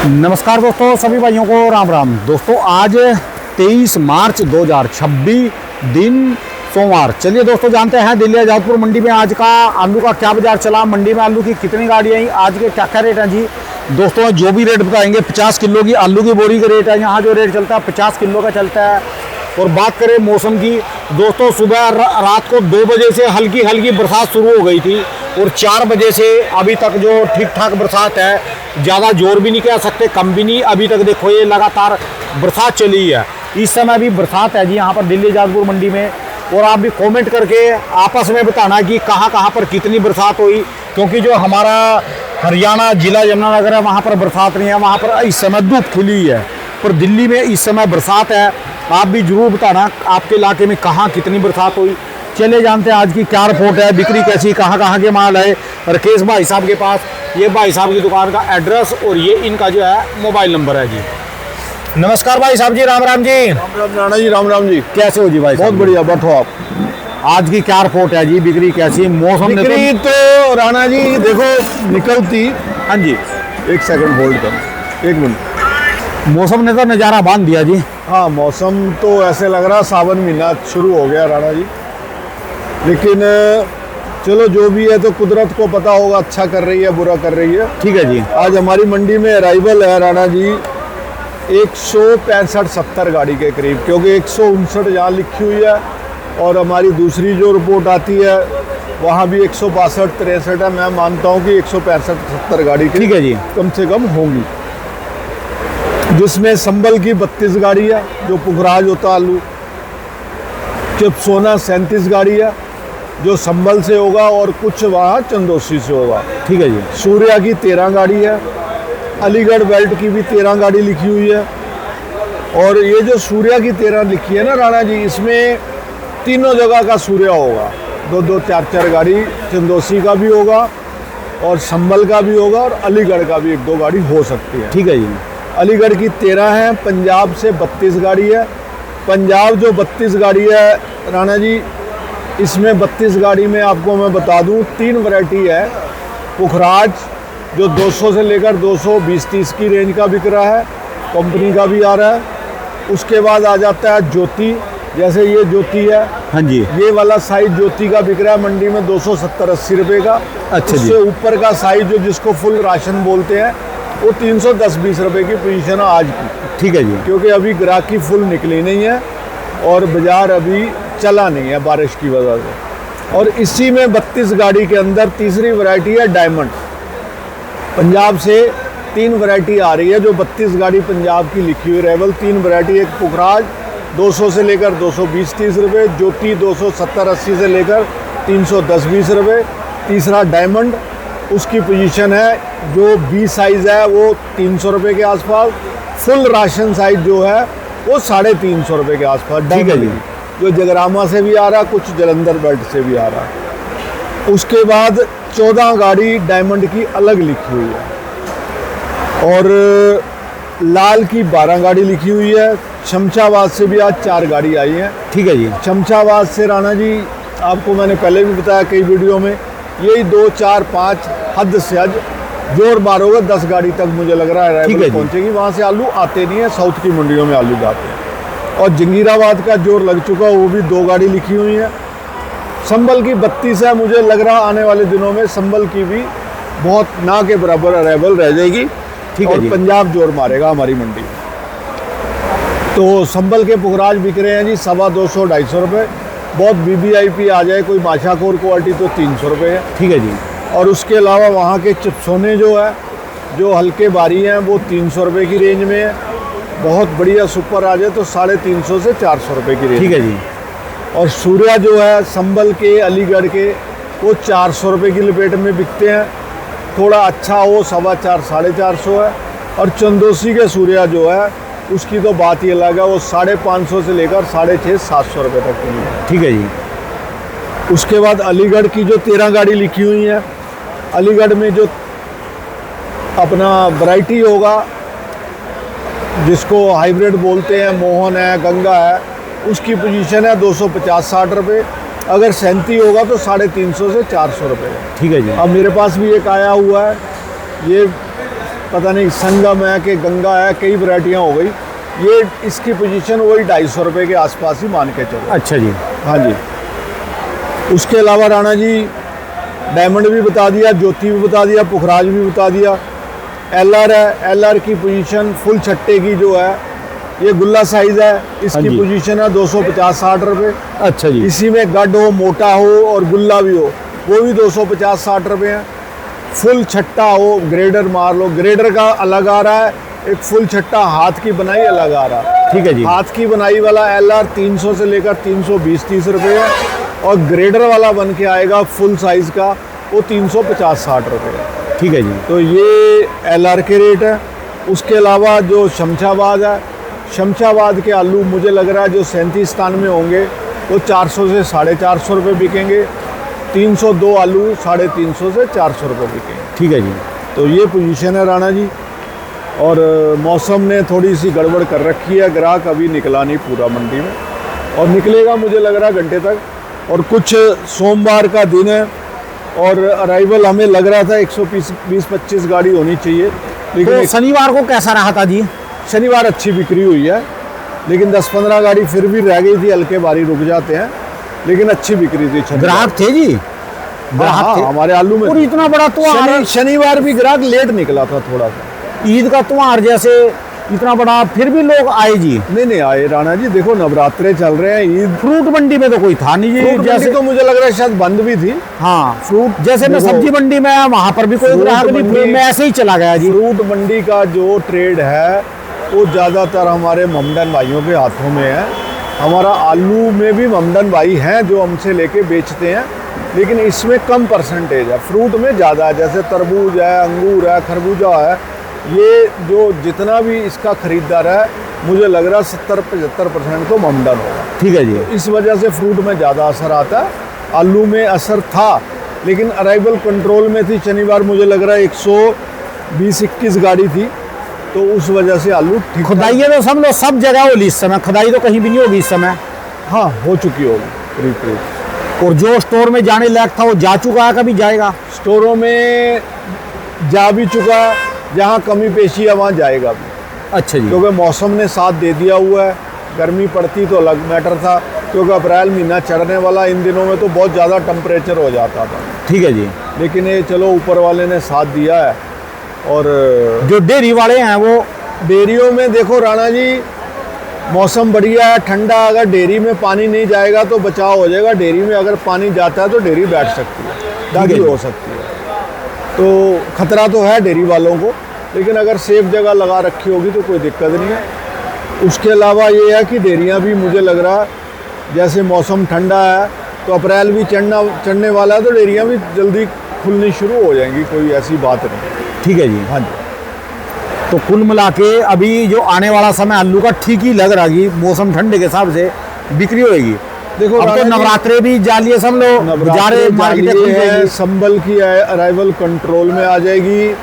नमस्कार दोस्तों, सभी भाइयों को राम राम। दोस्तों आज 23 मार्च 2026 दिन सोमवार। चलिए दोस्तों जानते हैं दिल्ली आजादपुर मंडी में आज का आलू का क्या बाजार चला, मंडी में आलू की कितनी गाड़ियाँ आई, आज के क्या क्या रेट हैं जी। दोस्तों जो भी रेट बताएंगे 50 किलो की आलू की बोरी का रेट है, यहाँ जो रेट चलता है 50 किलो का चलता है। और बात करें मौसम की, दोस्तों सुबह रात को 2 बजे से हल्की हल्की बरसात शुरू हो गई थी और 4 बजे से अभी तक जो ठीक ठाक बरसात है, ज़्यादा जोर भी नहीं कह सकते, कम भी नहीं। अभी तक देखो ये लगातार बरसात चली है, इस समय भी बरसात है जी यहाँ पर दिल्ली आजादपुर मंडी में। और आप भी कमेंट करके आपस में बताना कि कहाँ पर कितनी बरसात हुई, क्योंकि जो हमारा हरियाणा जिला यमुनानगर है वहाँ पर बरसात नहीं है, वहाँ पर इस समय धूप खुली है। पर दिल्ली में इस समय बरसात है, आप भी जरूर बताना आपके इलाके में कहाँ कितनी बरसात हुई। चले जानते हैं आज की क्या रिपोर्ट है, बिक्री कैसी, कहाँ के माल है। राकेश भाई साहब के पास, ये भाई साहब की दुकान का एड्रेस और ये इनका जो है मोबाइल नंबर है जी। नमस्कार भाई साहब जी, राम राम जी। राम राम राणा जी, राम राम जी। कैसे हो जी भाई? बहुत बढ़िया, बैठो आप। आज की क्या रिपोर्ट है जी, बिक्री कैसी, मौसम ने बिक्री तो राणा जी देखो निकलती। हाँ जी, एक सेकंड होल्ड कर, 1 मिनट। मौसम ने तो नज़ारा बांध दिया जी। हाँ, मौसम तो ऐसे लग रहा सावन महीना शुरू हो गया राणा जी, लेकिन चलो जो भी है तो कुदरत को पता होगा, अच्छा कर रही है बुरा कर रही है। ठीक है जी। आज हमारी मंडी में अराइवल है राणा जी 165-70 गाड़ी के करीब, क्योंकि 159 यहाँ लिखी हुई है और हमारी दूसरी जो रिपोर्ट आती है वहाँ भी 162-63 है। मैं मानता हूँ कि 165-70 गाड़ी की ठीक है जी, कम से कम होंगी, जिसमें संबल की 32 गाड़ी है जो पुखराज होता आलू, चिपसोना 37 गाड़ी है जो संबल से होगा और कुछ वहाँ चंदोसी से होगा। ठीक है जी। सूर्या की 13 गाड़ी है, अलीगढ़ बेल्ट की भी 13 गाड़ी लिखी हुई है। और ये जो सूर्या की 13 लिखी है ना राणा जी, इसमें तीनों जगह का सूर्या होगा, 2-2, 4-4 गाड़ी चंदोसी का भी होगा और संबल का भी होगा और अलीगढ़ का भी 1-2 गाड़ी हो सकती है। ठीक है जी। अलीगढ़ की 13 है, पंजाब से 32 गाड़ी है। पंजाब जो 32 गाड़ी है राणा जी, इसमें 32 गाड़ी में आपको मैं बता दूं 3 वैरायटी है। पुखराज जो 200 से लेकर 220-30 की रेंज का बिक रहा है, कंपनी का भी आ रहा है। उसके बाद आ जाता है ज्योति, जैसे ये ज्योति है। हाँ जी। ये वाला साइज ज्योति का बिक रहा है मंडी में 270-80 रुपये का। अच्छा जी। उससे ऊपर का साइज जो जिसको फुल राशन बोलते हैं वो 310-20 रुपये की पोजीशन है आज की। ठीक है जी। क्योंकि अभी ग्राहकी फुल निकली नहीं है और बाज़ार अभी चला नहीं है बारिश की वजह से। और इसी में 32 गाड़ी के अंदर तीसरी वैरायटी है डायमंड। पंजाब से 3 वैरायटी आ रही है जो 32 गाड़ी पंजाब की लिखी हुई रेवल। 3 वैरायटी, एक पुखराज 200 से लेकर 220-30 रुपये, ज्योति 270-80 से लेकर 310-20 रुपये, तीसरा डायमंड, उसकी पोजीशन है जो 20 साइज़ है वो 300 रुपये के आसपास, फुल राशन साइज जो है वो 350 रुपये के आसपास। ठीक है जी। जो जगरामा से भी आ रहा, कुछ जलंधर बेल्ट से भी आ रहा। उसके बाद 14 गाड़ी डायमंड की अलग लिखी हुई है और लाल की 12 गाड़ी लिखी हुई है। शमशाबाद से भी आज 4 गाड़ी आई है। ठीक है जी। शमशाबाद से राणा जी आपको मैंने पहले भी बताया कई वीडियो में, यही 2, 4, 5 हद से हद जोर मारोगे 10 गाड़ी तक मुझे लग रहा है पहुंचेगी। वहाँ से आलू आते नहीं है, साउथ की मंडियों में आलू जाते हैं। और जंगीराबाद का जोर लग चुका, वो भी 2 गाड़ी लिखी हुई है। संबल की 32 है, मुझे लग रहा आने वाले दिनों में संबल की भी बहुत ना के बराबर अरेबल रह जाएगी। ठीक है और जी। पंजाब जोर मारेगा हमारी मंडी में। तो संबल के पुखराज बिक रहे हैं जी 250-250 रुपये। बहुत VVIP आ जाए कोई बादशाहकोर क्वालिटी तो 300 रुपये है। ठीक है जी। और उसके अलावा वहाँ के चिपसोने जो है, जो हल्के बारी हैं, वो 300 रुपये की रेंज में है। बहुत बढ़िया सुपर आ जाए तो 350 से 400 रुपये की रेंज। ठीक है जी। और और सूर्या जो है संबल के, अलीगढ़ के, वो 400 रुपये की लपेट में बिकते हैं। थोड़ा अच्छा हो 450-450 है। और चंदोसी के सूर्या जो है उसकी तो बात ही अलग है, वो 550 से लेकर 650-700 रुपये तक की है। ठीक है जी। उसके बाद अलीगढ़ की जो 13 गाड़ी लिखी हुई है, अलीगढ़ में जो अपना वैरायटी होगा जिसको हाइब्रिड बोलते हैं, मोहन है, गंगा है, उसकी पोजीशन है 250-60 रुपये। अगर 37 होगा तो 350 से 400 रुपये। ठीक है जी। अब मेरे पास भी एक आया हुआ है, ये पता नहीं संगम है कि गंगा है, कई वैरायटियाँ हो गई। ये इसकी पोजीशन वही 250 रुपये के आसपास ही मान के चलो। अच्छा जी। हाँ जी। उसके अलावा राणा जी डायमंड भी बता दिया, ज्योति भी बता दिया, पुखराज भी बता दिया। एलआर है, एलआर की पोजीशन फुल छट्टे की जो है, ये गुल्ला साइज है, हाँ इसकी जी। पोजीशन है 250-60 रुपये। अच्छा जी। इसी में गड हो, मोटा हो और गुल्ला भी हो, वो भी 250-60 रुपये है। फुल छट्टा हो, ग्रेडर मार लो, ग्रेडर का अलग आ रहा है, एक फुल छट्टा हाथ की बनाई अलग आ रहा है। ठीक है जी। हाथ की बनाई वाला एलआर 300 से लेकर 320-30 रुपये है, और ग्रेडर वाला बन के आएगा फुल साइज का, वो 350-60 रुपये है। ठीक है जी। तो ये एलआर के रेट है। उसके अलावा जो शमशाबाद है, शमशाबाद के आलू मुझे लग रहा है जो 37 में होंगे वो 400 से 450 रुपये बिकेंगे। 302 आलू 350 से 400 रुपये बिकेंगे। ठीक है जी। तो ये पोजीशन है राणा जी। और मौसम ने थोड़ी सी गड़बड़ कर रखी है, ग्राहक अभी निकला नहीं पूरा मंडी में, और निकलेगा मुझे लग रहा है घंटे तक। और कुछ सोमवार का दिन है और अराइवल हमें लग रहा था 120-25 गाड़ी होनी चाहिए, लेकिन तो शनिवार को कैसा रहा था जी? शनिवार अच्छी बिक्री हुई है, लेकिन 10-15 गाड़ी फिर भी रह गई थी, हल्के भारी रुक जाते हैं, लेकिन अच्छी बिक्री थी। ग्राहक थे जी? ग्राहक हाँ, थे हमारे आलू में। और इतना बड़ा त्योहार, शनिवार भी ग्राहक लेट निकला था थोड़ा सा, ईद का त्योहार जैसे इतना बड़ा, फिर भी लोग आए जी? नहीं आए राणा जी। देखो नवरात्रे चल रहे हैं, ईद। फ्रूट मंडी में तो कोई था नहीं जी। फ्रूट जैसे मंडी तो मुझे लग रहा है शायद बंद भी थी। हाँ, फ्रूट जैसे मैं देखो, सब्जी मंडी में आया, वहां पर भी कोई फ्रूट ग्राहक नहीं, मंडी- मैं ऐसे ही चला गया जी। फ्रूट मंडी का जो ट्रेड है वो ज़्यादातर हमारे ममडन भाइयों के हाथों में है। हमारा आलू में भी ममडन भाई हैं जो हमसे लेके बेचते हैं, लेकिन इसमें कम परसेंटेज है, फ्रूट में ज़्यादा है। जैसे तरबूज है, अंगूर है, खरबूजा है, ये जो जितना भी इसका खरीदार है, मुझे लग रहा है 70-75% तो ममडन होगा। ठीक है जी। इस वजह से फ्रूट में ज़्यादा असर आता है। आलू में असर था, लेकिन अराइवल कंट्रोल में थी। शनिवार मुझे लग रहा है 120-21 गाड़ी थी, तो उस वजह से आलू ठीक खुदाई तो सब लोग सब जगह होली इस समय, खुदाई तो कहीं भी नहीं होगी इस समय। हाँ हो चुकी होगी करीब। और जो स्टोर में जाने लायक था वो जा चुका है, कभी जाएगा? स्टोरों में जा भी चुका, जहाँ कमी पेशी है वहाँ जाएगा भी, अच्छा जी। क्योंकि मौसम ने साथ दे दिया हुआ है। गर्मी पड़ती तो अलग मैटर था, क्योंकि अप्रैल महीना चढ़ने वाला, इन दिनों में तो बहुत ज़्यादा टेम्परेचर हो जाता था। ठीक है जी। लेकिन ये चलो ऊपर वाले ने साथ दिया है। और जो डेयरी वाले हैं वो डेयरियों में देखो राणा जी, मौसम बढ़िया है, ठंडा, अगर डेयरी में पानी नहीं जाएगा तो बचाव हो जाएगा। डेयरी में अगर पानी जाता है तो डेयरी बैठ सकती है, दागी हो सकती है, तो खतरा तो है डेयरी वालों को, लेकिन अगर सेफ जगह लगा रखी होगी तो कोई दिक्कत नहीं है। उसके अलावा ये है कि डेयरियाँ भी मुझे लग रहा है, जैसे मौसम ठंडा है तो अप्रैल भी चढ़ने वाला है, तो डेयरियाँ भी जल्दी खुलनी शुरू हो जाएंगी, कोई ऐसी बात नहीं। ठीक है जी। हाँ जी। तो कुल मिला के अभी जो आने वाला समय आलू का ठीक ही लग रहा है, मौसम ठंडे के हिसाब से बिक्री होगी। देखो अब तो नवरात्रे भी जालिए, सब लोग जा रहे मार्केट है, संबल की अराइवल कंट्रोल में आ जाएगी,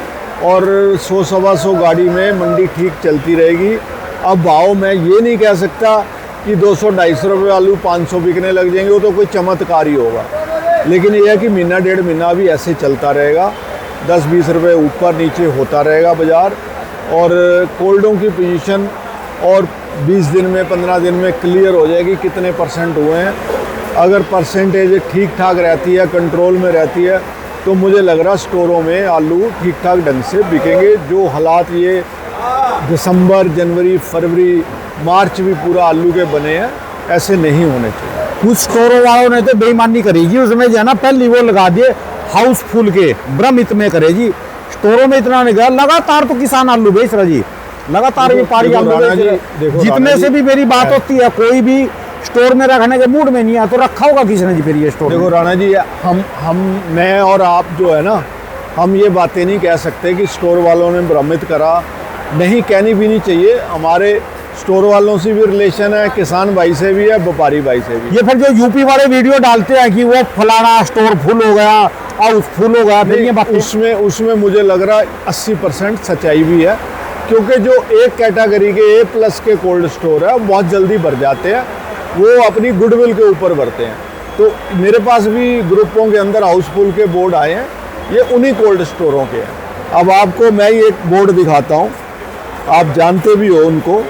और 100-125 गाड़ी में मंडी ठीक चलती रहेगी। अब भाव मैं ये नहीं कह सकता कि 200-250 रुपये आलू 500 बिकने लग जाएंगे, वो तो कोई चमत्कार ही होगा, लेकिन ये है कि महीना डेढ़ महीना भी ऐसे चलता रहेगा, 10-20 रुपये ऊपर नीचे होता रहेगा बाज़ार। और कोल्डों की पोजीशन और 20 दिन में 15 दिन में क्लियर हो जाएगी कितने परसेंट हुए हैं। अगर परसेंटेज ठीक ठाक रहती है, कंट्रोल में रहती है, तो मुझे लग रहा स्टोरों में आलू ठीक ठाक ढंग से बिकेंगे। जो हालात ये दिसंबर, जनवरी, फरवरी, मार्च भी पूरा आलू के बने हैं, ऐसे नहीं होने चाहिए। कुछ स्टोरों वालों ने तो बेईमानी करी जी, उसमें जो है ना पहले वो लगा दिए हाउसफुल के, भ्रमित में करे जी। स्टोरों में इतना नहीं गया, लगातार तो किसान आलू बेच रहा जी, लगातार ये पारी आलू बेच रहे। जितने से भी मेरी बात होती है, कोई भी स्टोर में रखने के मूड में नहीं है तो रखा होगा किसने जी फिर ये स्टोर? देखो राणा जी, मैं और आप जो है ना, हम ये बातें नहीं कह सकते कि स्टोर वालों ने भ्रमित करा, नहीं कहनी भी नहीं चाहिए। हमारे स्टोर वालों से भी रिलेशन है, किसान भाई से भी है, व्यापारी भाई से भी। ये फिर जो यूपी वाले वीडियो डालते हैं कि वो फलाना स्टोर फुल हो गया और फुल हो गया, फिर ये बात उसमें मुझे लग रहा है 80% सच्चाई भी है, क्योंकि जो एक कैटेगरी के A+ के कोल्ड स्टोर है बहुत जल्दी भर जाते हैं, वो अपनी गुडविल के ऊपर भरते हैं। तो मेरे पास भी ग्रुपों के अंदर हाउसफुल के बोर्ड आए हैं, ये उन्हीं कोल्ड स्टोरों के हैं। अब आपको मैं ये एक बोर्ड दिखाता हूँ, आप जानते भी हो उनको।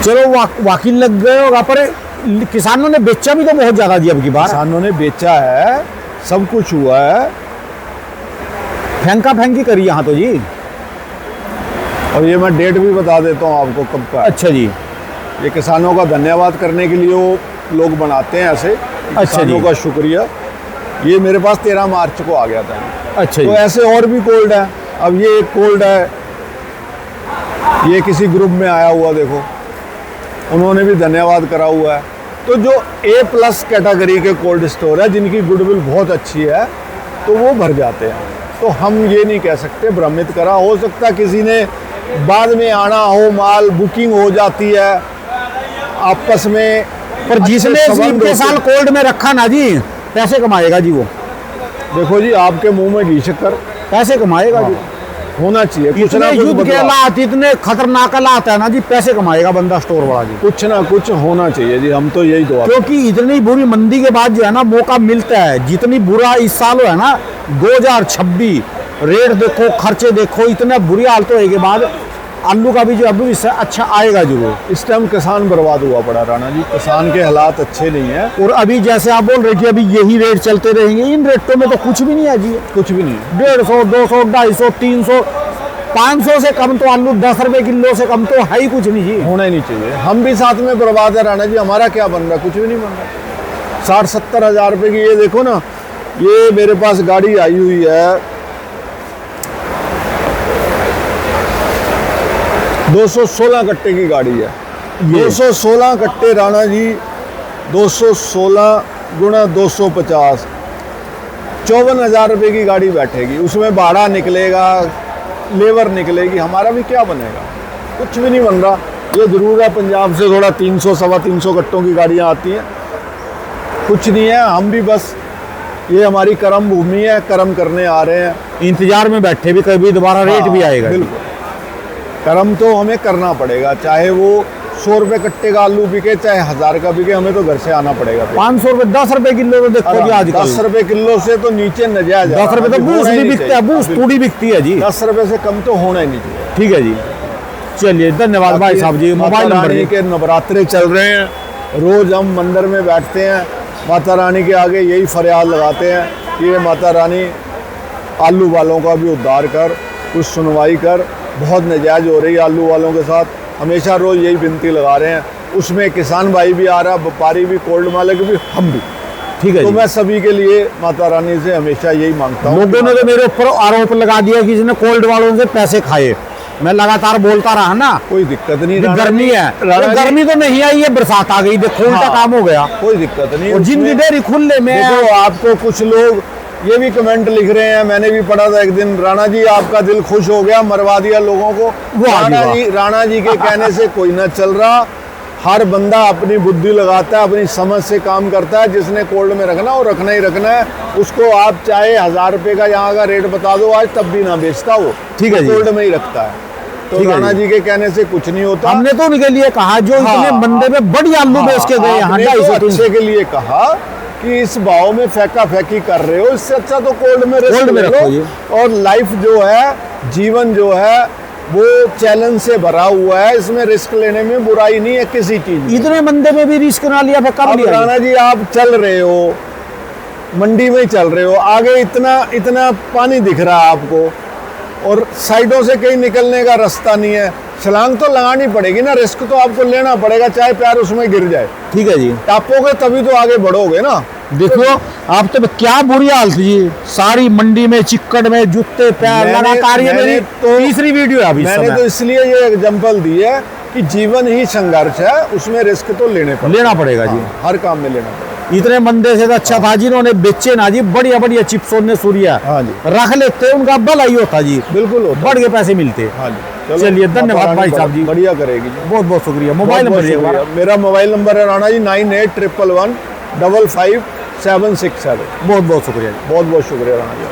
चलो वाकई लग गए होगा, पर किसानों ने बेचा भी तो बहुत ज्यादा जी अब की बार। किसानों ने बेचा है, सब कुछ हुआ है, फेंका फेंकी करी यहाँ तो जी। और ये मैं डेट भी बता देता हूँ आपको कब का है। अच्छा जी। ये किसानों का धन्यवाद करने के लिए वो लोग बनाते हैं ऐसे। अच्छा किसानों जी। का शुक्रिया। ये मेरे पास 13 मार्च को आ गया था। अच्छा जी। तो ऐसे और भी कोल्ड है। अब ये एक कोल्ड है, ये किसी ग्रुप में आया हुआ, देखो उन्होंने भी धन्यवाद करा हुआ है। तो जो A+ कैटेगरी के कोल्ड स्टोर है, जिनकी गुडविल बहुत अच्छी है, तो वो भर जाते हैं। तो हम ये नहीं कह सकते भ्रमित करा, हो सकता किसी ने बाद में आना हो, माल बुकिंग हो जाती है आपस में। पर जिसने अच्छे संबंध इतने होते साल हैं। कोल्ड में रखा ना जी, पैसे कमाएगा जी वो। देखो जी, आपके मुंह में घी शक्कर पैसे कमाएगा जी। होना चाहिए, कुछ इतने ना कुछ युद्ध के बदलाव। हालात, इतने खतरनाक हालात है ना जी, पैसे कमाएगा बंदा स्टोर वाला जी। कुछ ना कुछ होना चाहिए जी, हम तो यही दुआ। क्योंकि इतनी बुरी मंदी के बाद जो है ना मौका मिलता है, जितनी बुरा इस साल है ना 2026, रेट देखो, खर्चे देखो, इतना बुरी हालत होने के बाद आलू का भी जो अभी इससे अच्छा आएगा जरूर। इस टाइम किसान बर्बाद हुआ पड़ा राणा जी, किसान के हालात अच्छे नहीं है। और अभी जैसे आप बोल रहे कि अभी यही रेट चलते रहेंगे, इन रेटों में तो कुछ भी नहीं है जी। कुछ भी नहीं। 150, 200, 250, 300, 500 से कम तो आलू, 10 रुपए किलो से कम तो है ही कुछ नहीं जी। होना ही नहीं चाहिए। हम भी साथ में बर्बाद है राणा जी, हमारा क्या बन रहा है? कुछ भी नहीं बन रहा। 60-70 हज़ार रुपये की ये देखो ना, ये मेरे पास गाड़ी आई हुई है 216 कट्टे की गाड़ी है। 216 कट्टे राणा जी, 216 गुणा 250, 54,000 रुपये की गाड़ी बैठेगी। उसमें भाड़ा निकलेगा, लेबर निकलेगी, हमारा भी क्या बनेगा? कुछ भी नहीं बन रहा। ये ज़रूर है पंजाब से थोड़ा 300 सवा 300 कट्टों की गाड़ियाँ आती हैं, कुछ नहीं है। हम भी बस, ये हमारी कर्म भूमि है, कर्म करने आ रहे हैं, इंतजार में बैठे भी, कभी दोबारा रेट भी आएगा। बिल्कुल, कर्म तो हमें करना पड़ेगा, चाहे वो 100 रुपये कट्टे का आलू बिके, चाहे 1000 का बिके, हमें तो घर से आना पड़ेगा। 500 रुपए, 10 रुपए किलो तो देखो जी आजकल। 10 रुपये किलो से तो नीचे न जाया जा। 10 रुपए तो बूस भी बिकता है, बूस पूरी बिकती है जी। 10 रुपये से कम तो होना ही नहीं चाहिए। ठीक है जी, चलिए धन्यवाद भाई साहब जी। मोबाइल नंबर रानी के नवरात्रे चल रहे हैं, रोज हम मंदिर में बैठते हैं, माता रानी के आगे यही फरियाद लगाते हैं कि ये माता रानी आलू वालों का भी उद्धार कर, कुछ सुनवाई कर। बहुत नजायज हो रही है आलू वालों के साथ, हमेशा रोज यही विनती लगा रहे हैं। उसमें किसान भाई भी आ रहा, व्यापारी भी, कोल्ड मालिक भी, हम भी। ठीक है तो जी। मैं सभी के लिए माता रानी से हमेशा यही मांगता हूँ। लोगों ने तो मेरे ऊपर आरोप लगा दिया कि इसने कोल्ड वालों से पैसे खाए। मैं लगातार बोलता रहा ना, कोई दिक्कत नहीं, कि राणा गर्मी जी। है, राणा जी, गर्मी तो नहीं आई है, बरसात आ गई, देखो उल्टा हाँ। काम हो गया। कोई दिक्कत नहीं। और जिनकी उसमें- डेयरी खुले में है, देखो, आपको कुछ लोग ये भी कमेंट लिख रहे हैं, मैंने भी पढ़ा था एक दिन, राणा जी आपका दिल खुश हो गया, मरवा दिया लोगों को। वाह जी, वाह। राणा जी के कहने से कोई ना चल रहा। हर बंदा अपनी बुद्धि लगाता है, अपनी समझ से काम करता है। जिसने कोल्ड में रखना वो रखना ही रखना है। उसको आप चाहे 1000 रुपये का यहाँ का रेट बता दो आज, तब भी ना बेचता वो। ठीक है जी। कोल्ड में ही रखता है। तो ठीक है राणा जी। जी के कहने से कुछ नहीं होता। हमने तो उनके लिए कहा जो इतने हाँ। मंदे में बड़ी आलू बेच के गए यहाँ आपने 250 तो अच्छे के लिए कहा कि इस भाव में फेंका फेंकी कर रहे हो, इससे अच्छा तो कोल्ड में कोल्ड में रखो जी। और लाइफ जो है, जीवन जो है, वो चैलेंज से भरा हुआ है। इसमें रिस्क लेने में बुराई नहीं है किसी चीज में। इतने मंदे में भी रिस्क ना लिया, फिर कब अब लिया? राणा जी आप चल रहे हो, मंडी में चल रहे हो, आगे इतना इतना पानी दिख रहा है आपको, और साइडों से कहीं निकलने का रास्ता नहीं है। छलांग तो लगानी पड़ेगी ना, रिस्क तो आपको लेना पड़ेगा, चाहे पैर उसमें गिर जाए। ठीक है जी। टापोगे तभी तो आगे बढ़ोगे ना। देखो आप तो क्या बुरी हालत जी, सारी मंडी में चिक्कड़ में जूते पैर मैंने- लगातार। ये मैंने मेरी तो- तीसरी वीडियो है अभी इस मैंने समय। तो इसलिए ये एग्जांपल दी है कि जीवन ही संघर्ष है, उसमें रिस्क तो लेना पड़ेगा जी। हर काम में लेना पड़ेगा। इतने मंदे से तो अच्छा था जिन्होंने बेचे ना जी, बढ़िया बढ़िया चिप्स ने सूर्या हाँ जी, रख लेते, उनका भला ही होता जी, बिल्कुल होता है। बढ़ के पैसे मिलते। हाँ जी, चलो, चलिए, धन्यवाद माता रानी भाई साहब जी। बढ़िया करेगी जी। बहुत बहुत शुक्रिया। मोबाइल बहुत नंबर एक बार। शुक्रिया। मेरा मोबाइल नंबर है राणा जी 9811155767। बहुत बहुत शुक्रिया जी। बहुत बहुत शुक्रिया राणा जी।